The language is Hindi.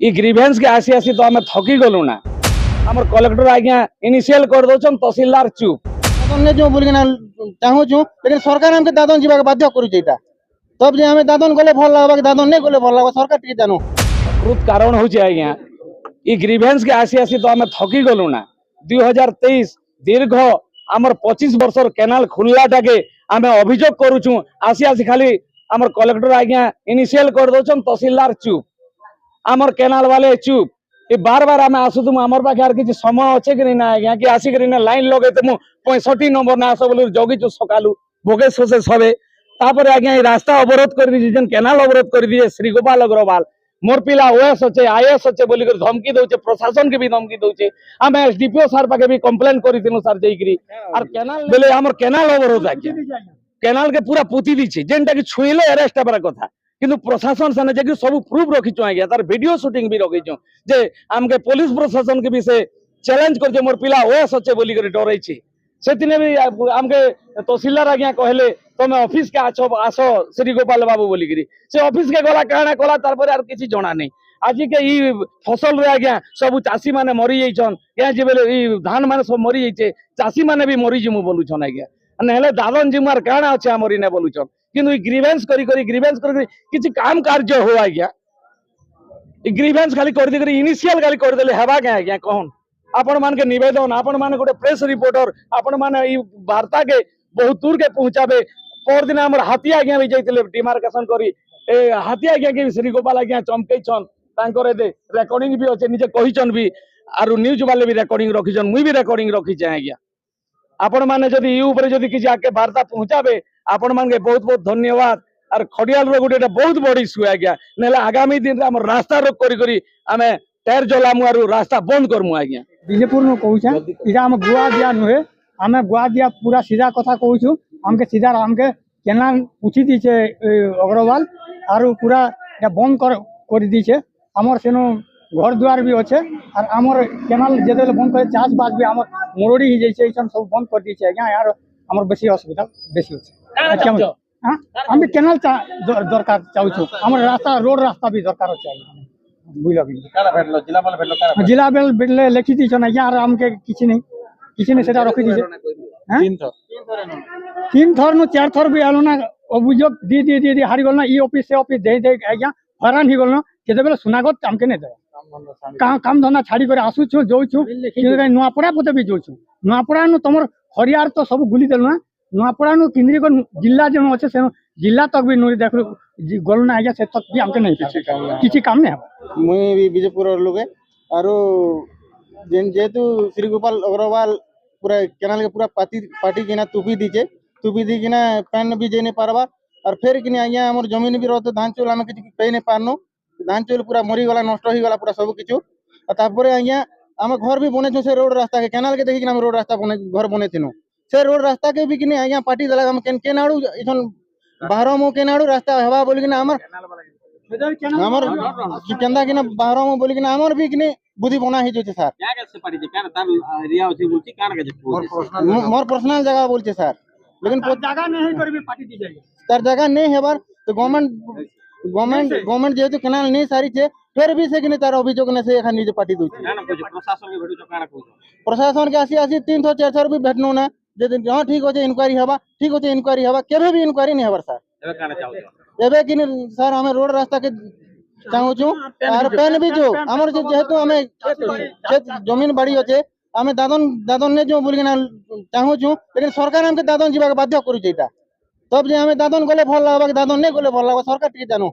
इ ग्रीवेंस के आसी आसी तो आम थकी गलु ना। आमर कलेक्टर आज्ञा इनिशियल कर दौन तहसीलदार चुप दादन जो बोल चाहूँ लेकिन सरकार हमके दादन जीवा बाध्य करुचा तब जे हमें दादन गले भल लगा दादन नहीं गले भल लगा सरकार टी जानू प्रकृत कारण हूँ आज्ञा इ ग्रीवेंस के आसी आसी तो आम थकी गलु ना। 2023 दीर्घ आमर 25 वर्षर केनाल खुललाटाके आम अभियोग करुचु आसी आसी खाली आमर कलेक्टर आज्ञा इनिशियल कर दौन तहसीलदार चुप आमर केनाल वाले चुप ये बार बार आम आसुम आमर पाखे किसी समय अच्छे कि ना आज्ञा कि आसिक लाइन लगे तो 65 नंबर ना आस बोली जगिचु सकालू भोगे शोषे सबे तापर आज्ञा रास्ता अवरोध कर दी जेन केनाल अवरोध कर दी श्रीगोपाल अग्रवाल मोर पिला ओएस अच्छे आईएएस अच्छे बोलिक धमकी दौचे प्रशासन के भी धमकी दौचे आम एसडीपीओ सार पाखे भी कम्प्लेन करूँ सार जाइए और केनाल बोले आम केनाल अवरोध आज्ञा केनाल के पूरा पुती दीची जेनटा कि छुईले अरेस्ट हबार कथा किंतु प्रशासन से जाकि सब प्रूफ रखीचु आज्ञा तार वीडियो शूटिंग भी रखीचु जे आमके पुलिस प्रशासन के भी से चैलेंज कर मोर पिला ओएस अच्छे बोलिक डरई से भी आमके तहसीलदार आज्ञा कहले तुम ऑफिस के आस श्रीगोपाल बाबू बोलिकी से ऑफिस के गला कहना कला तार आर किसी जना नहीं आज के ई फसल रे आज्ञा सब चाषी माने मरी जाइछन क्या जे बेले ई धान माने सब मरी जाइछे चाषी माने भी मरी जिमु बोलुछन आज्ञा नहले दादन जिमार काना अच्छे आमरी ने बोलुछन किंतु ई ग्रीवेंस करी किछि काम कार्य हो आज्ञा ई ग्रीवेंस खाली कर दे इनिशियल खाली कर देले हेबा के आज्ञा कहन आपण मान के निवेदन आपण मान गोटे प्रेस रिपोर्टर आपण मान ई वार्ता के बहुत दूर के पहुंचाबे पर दिन हमर हाथी आज्ञा भी जाइतिले डिमार्केशन करी ए हाथी आज्ञा के श्रीगोपाल आज्ञा चमकैछन तांकर ए रेकॉर्डिंग भी अच्छे निजे कहिछन भी आरु न्यूज वाले भी रेकॉर्डिंग रखिछन मुई भी रेकॉर्डिंग रखिछे आज्ञा आपण माने जदी ई ऊपर जदी किछि आके वार्ता पहुंचाबे आपण मान के बहुत बहुत धन्यवाद और खडियाल रो गुटे बहुत बड़ी इश्यू आज्ञा नेला आगामी दिन रे हमर रास्ता रोक करी करी आमे टायर जलामु आरु रास्ता बंद करमु आज्ञा विजयपुर में कहूँ इटा आम गुआ दिया नुहे आम गुआ दिया पूरा सीधा कथा कहूँ हमके सीधा हमके केनाल पूछी दीचे अग्रवाल आरु पूरा बंद कर दीचे आमर सेनो घर द्वार भी अच्छे और आमर केनाल जो बंद कर चाष बास भी आमर मरड़ी ही जाइए सब बंद कर दीचे आज्ञा यार आमर बेसी असुविधा बेसी अच्छे हम भी केनाल दरकार चाहूँ आमर रास्ता रोड रास्ता भी दरकार चाहिए जिला बेल बेले लिखी दी यार हमके किसी नहीं सेटा रखी दीजिए 3 थर नु 4 थर भी आलो ना अभियोग दी हारी गल ना ई ऑफिस से ऑफिस दे आज्ञा हैरान ही गल ना केते बेले सुनागत हमके नहीं दे काम धंधा छाड़ी कर आसु छु जो छु नुआपड़ा पते भी जो छु नुआपड़ा नु तमर हरियार तो सब गुली देल ना नुआपड़ा नु केंद्रीय को जिला जो अच्छे से जिला तक भी नुरी देख गल ना आज्ञा से तक भी हमके नहीं किसी काम नहीं मुई भी विजयपुर लोग आरो जेहेतु श्रीगोपाल अग्रवाल पूरा केनाल के पूरा पार्टी किना तुपी दी किना पैन भी जे नहीं पारबा और फिर कि आज्ञा हमर जमीन भी रहते धान चाउल आम किसी पे नहीं पारनो धान चाउल पूरा मरी गला नष्ट हो गला पूरा सब किछु तापर आज्ञा आम घर भी बने से रोड रास्ता के केनाल के देखिक रोड रास्ता बने घर बने थिनु से रोड रास्ता के भी कि आज्ञा पार्टी दला हम केन आड़ू इथन बाहर मो केन आड़ू रास्ता हवा बोली कि हमर केंदा कि बाहर मो बोली कि हमर भी कि बुद्धि बना ही जो सर मोर पर्सनल जगह बोलते सर लेकिन जगह नहीं करबी पार्टी दी जाए तार जगह नहीं हेबार तो गवर्नमेंट जेहेतु केनाल नहीं सारी छे फिर भी से कि तार अभियोग ने से एखन निजे पार्टी दउ प्रशासन के आसी 300 400 भी भेटनो ना जे हां ठीक होचे इंक्वायरी हवा केबे भी इंक्वायरी नहीं हेबार सर एबे कि सर हमें रोड रास्ता के चाहू छु और पेन भी जो हमर जेहेतु हमें जमीन बाड़ी अच्छे आम दादन ने जो बोल चाहू छु लेकिन सरकार हमके दादन जीवा बाध्य करुचा तब जे हमें दादन गले भल लगा दादन नहीं गले भल लगा सरकार टी जानू